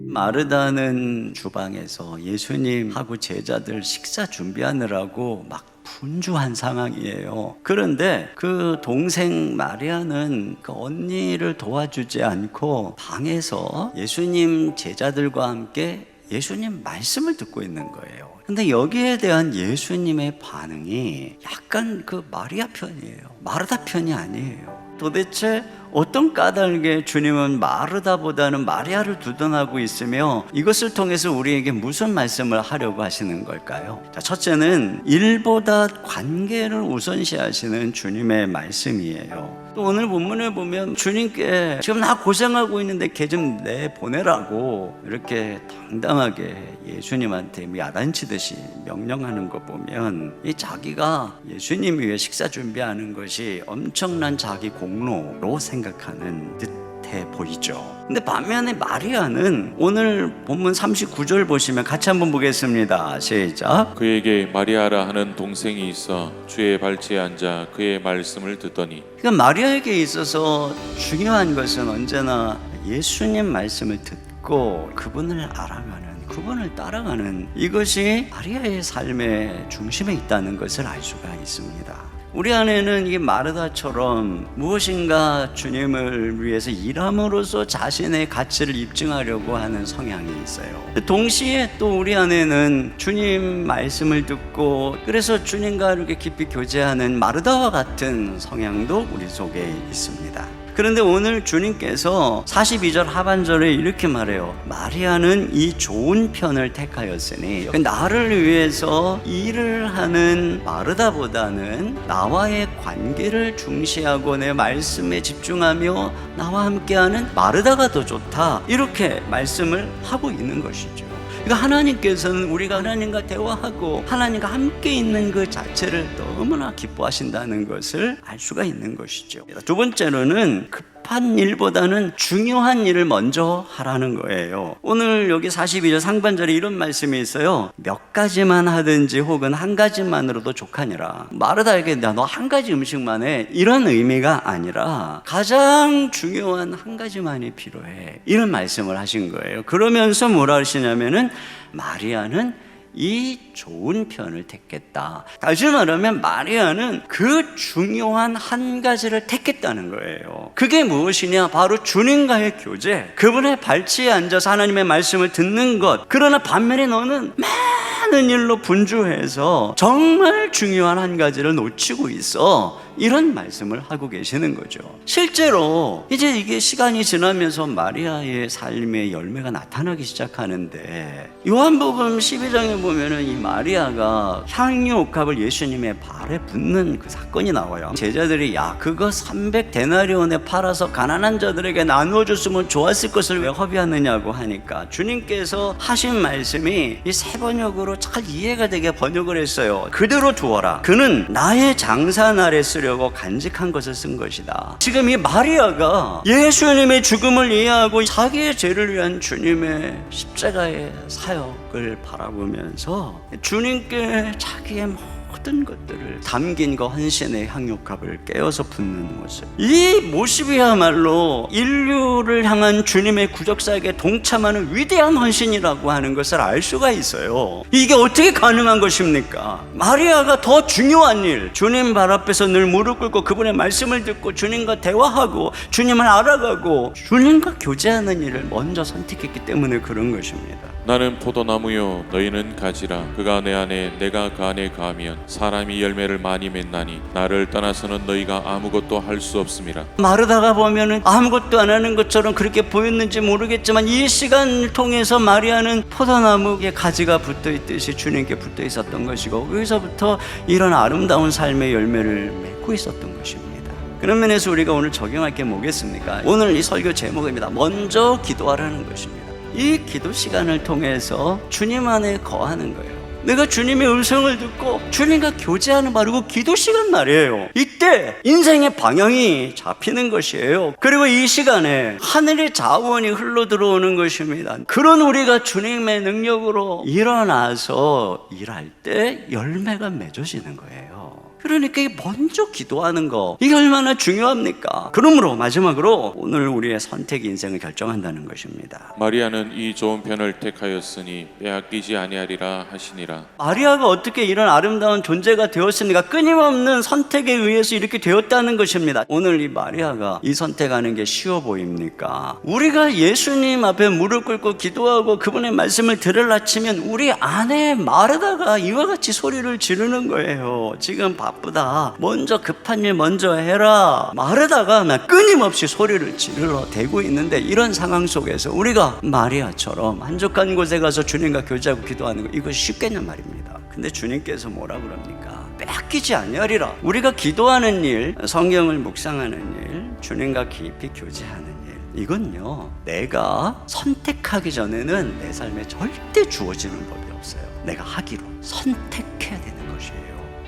마르다는 주방에서 예수님하고 제자들 식사 준비하느라고 막 분주한 상황이에요. 그런데 그 동생 마리아는 그 언니를 도와주지 않고 방에서 예수님 제자들과 함께 예수님 말씀을 듣고 있는 거예요. 근데 여기에 대한 예수님의 반응이 약간 그 마리아 편이에요. 마르다 편이 아니에요. 도대체 어떤 까닭에 주님은 마르다보다는 마리아를 두둔하고 있으며 이것을 통해서 우리에게 무슨 말씀을 하려고 하시는 걸까요? 자, 첫째는 일보다 관계를 우선시하시는 주님의 말씀이에요. 또 오늘 본문에 보면 주님께 지금 나 고생하고 있는데 걔 좀 내보내라고 이렇게 당당하게 예수님한테 야단치듯이 명령하는 거 보면 이 자기가 예수님 위해 식사 준비하는 것이 엄청난 자기 공로로 생각하는 듯해 보이죠. 근데 반면에 마리아는 오늘 본문 39절 보시면 같이 한번 보겠습니다. 시작. 그에게 마리아라 하는 동생이 있어 주의 발치에 앉아 그의 말씀을 듣더니. 그러니까 마리아에게 있어서 중요한 것은 언제나 예수님 말씀을 듣고 그분을 알아가는, 그분을 따라가는, 이것이 마리아의 삶의 중심에 있다는 것을 알 수가 있습니다. 우리 안에는 이 마르다처럼 무엇인가 주님을 위해서 일함으로써 자신의 가치를 입증하려고 하는 성향이 있어요. 동시에 또 우리 안에는 주님 말씀을 듣고 그래서 주님과 이렇게 깊이 교제하는 마르다와 같은 성향도 우리 속에 있습니다. 그런데 오늘 주님께서 42절 하반절에 이렇게 말해요. 마리아는 이 좋은 편을 택하였으니, 나를 위해서 일을 하는 마르다보다는 나와의 관계를 중시하고 내 말씀에 집중하며 나와 함께하는 마르다가 더 좋다, 이렇게 말씀을 하고 있는 것이죠. 그러니까 하나님께서는 우리가 하나님과 대화하고 하나님과 함께 있는 그 자체를 너무나 기뻐하신다는 것을 알 수가 있는 것이죠. 두 번째로는 급한 일보다는 중요한 일을 먼저 하라는 거예요. 오늘 여기 42절 상반절에 이런 말씀이 있어요. 몇 가지만 하든지 혹은 한 가지만으로도 족하니라. 마르다에게 너 한 가지 음식만 해, 이런 의미가 아니라 가장 중요한 한 가지만이 필요해, 이런 말씀을 하신 거예요. 그러면서 뭐라 하시냐면은 마리아는 이 좋은 편을 택했다. 다시 말하면 마리아는 그 중요한 한 가지를 택했다는 거예요. 그게 무엇이냐? 바로 주님과의 교제, 그분의 발치에 앉아서 하나님의 말씀을 듣는 것. 그러나 반면에 너는 많은 일로 분주해서 정말 중요한 한 가지를 놓치고 있어, 이런 말씀을 하고 계시는 거죠. 실제로 이제 이게 시간이 지나면서 마리아의 삶의 열매가 나타나기 시작하는데, 요한복음 12장에 보면은 이 마리아가 향유 옥합을 예수님의 발에 붓는 그 사건이 나와요. 제자들이 야, 그거 300데나리온에 팔아서 가난한 자들에게 나누어줬으면 좋았을 것을 왜 허비하느냐고 하니까 주님께서 하신 말씀이 이 세 번역으로 잘 이해가 되게 번역을 했어요. 그대로 두어라. 그는 나의 장사날에 쓰려고 간직한 것을 쓴 것이다. 지금 이 마리아가 예수님의 죽음을 이해하고 자기의 죄를 위한 주님의 십자가의 사역을 바라보면서 주님께 자기의 모든 것들을 담긴 그 헌신의 향유값을 깨어서 붓는 모습, 이 모습이야말로 인류를 향한 주님의 구적사역에 동참하는 위대한 헌신이라고 하는 것을 알 수가 있어요. 이게 어떻게 가능한 것입니까? 마리아가 더 중요한 일, 주님 발 앞에서 늘 무릎 꿇고 그분의 말씀을 듣고 주님과 대화하고 주님을 알아가고 주님과 교제하는 일을 먼저 선택했기 때문에 그런 것입니다. 나는 포도나무요 너희는 가지라. 그가 내 안에 내가 그 안에 거하면 사람이 열매를 많이 맺나니 나를 떠나서는 너희가 아무것도 할 수 없음이라. 마르다가 보면은 아무것도 안 하는 것처럼 그렇게 보였는지 모르겠지만 이 시간을 통해서 마리아는 포도나무에 가지가 붙어 있듯이 주님께 붙어 있었던 것이고, 여기서부터 이런 아름다운 삶의 열매를 맺고 있었던 것입니다. 그런 면에서 우리가 오늘 적용할 게 뭐겠습니까? 오늘 이 설교 제목입니다. 먼저 기도하라는 것입니다. 이 기도 시간을 통해서 주님 안에 거하는 거예요. 내가 주님의 음성을 듣고 주님과 교제하는 바로 그 기도 시간 말이에요. 이때 인생의 방향이 잡히는 것이에요. 그리고 이 시간에 하늘의 자원이 흘러 들어오는 것입니다. 그런 우리가 주님의 능력으로 일어나서 일할 때 열매가 맺어지는 거예요. 그러니까 이게 먼저 기도하는 거, 이게 얼마나 중요합니까? 그러므로 마지막으로 오늘 우리의 선택이 인생을 결정한다는 것입니다. 마리아는 이 좋은 편을 택하였으니 빼앗기지 아니하리라 하시니라. 마리아가 어떻게 이런 아름다운 존재가 되었습니까? 끊임없는 선택에 의해서 이렇게 되었다는 것입니다. 오늘 이 마리아가 이 선택하는 게 쉬워 보입니까? 우리가 예수님 앞에 무릎 꿇고 기도하고 그분의 말씀을 들으려 치면 우리 아내 마르다가 이와 같이 소리를 지르는 거예요. 지금 바쁘다, 먼저 급한 일 먼저 해라. 마르다가 나 끊임없이 소리를 지르러 대고 있는데, 이런 상황 속에서 우리가 마리아처럼 한적한 곳에 가서 주님과 교제하고 기도하는 거, 이거 쉽겠냔 말입니다. 근데 주님께서 뭐라 그럽니까? 빼앗기지 아니하리라. 우리가 기도하는 일, 성경을 묵상하는 일, 주님과 깊이 교제하는 일, 이건요, 내가 선택하기 전에는 내 삶에 절대 주어지는 법이 없어요. 내가 하기로 선택해야 되는 것이에요.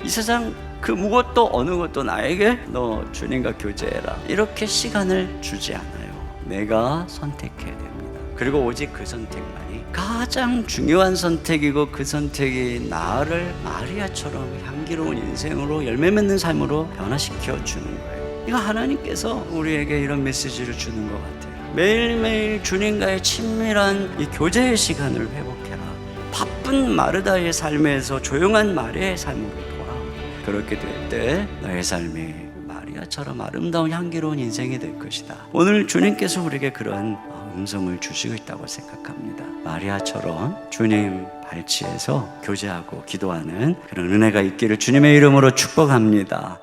이 세상 그 무엇도 어느 것도 나에게 너 주님과 교제해라 이렇게 시간을 주지 않아요. 내가 선택해야 됩니다. 그리고 오직 그 선택만이 가장 중요한 선택이고, 그 선택이 나를 마리아처럼 향기로운 인생으로, 열매 맺는 삶으로 변화시켜 주는 거예요. 이거 하나님께서 우리에게 이런 메시지를 주는 것 같아요. 매일매일 주님과의 친밀한 이 교제의 시간을 회복해라. 바쁜 마르다의 삶에서 조용한 마리아의 삶으로 돌아오라. 그렇게 될 때 너의 삶이 마리아처럼 아름다운 향기로운 인생이 될 것이다. 오늘 주님께서 우리에게 그런 음성을 주시고 있다고 생각합니다. 마리아처럼 주님 발치에서 교제하고 기도하는 그런 은혜가 있기를 주님의 이름으로 축복합니다.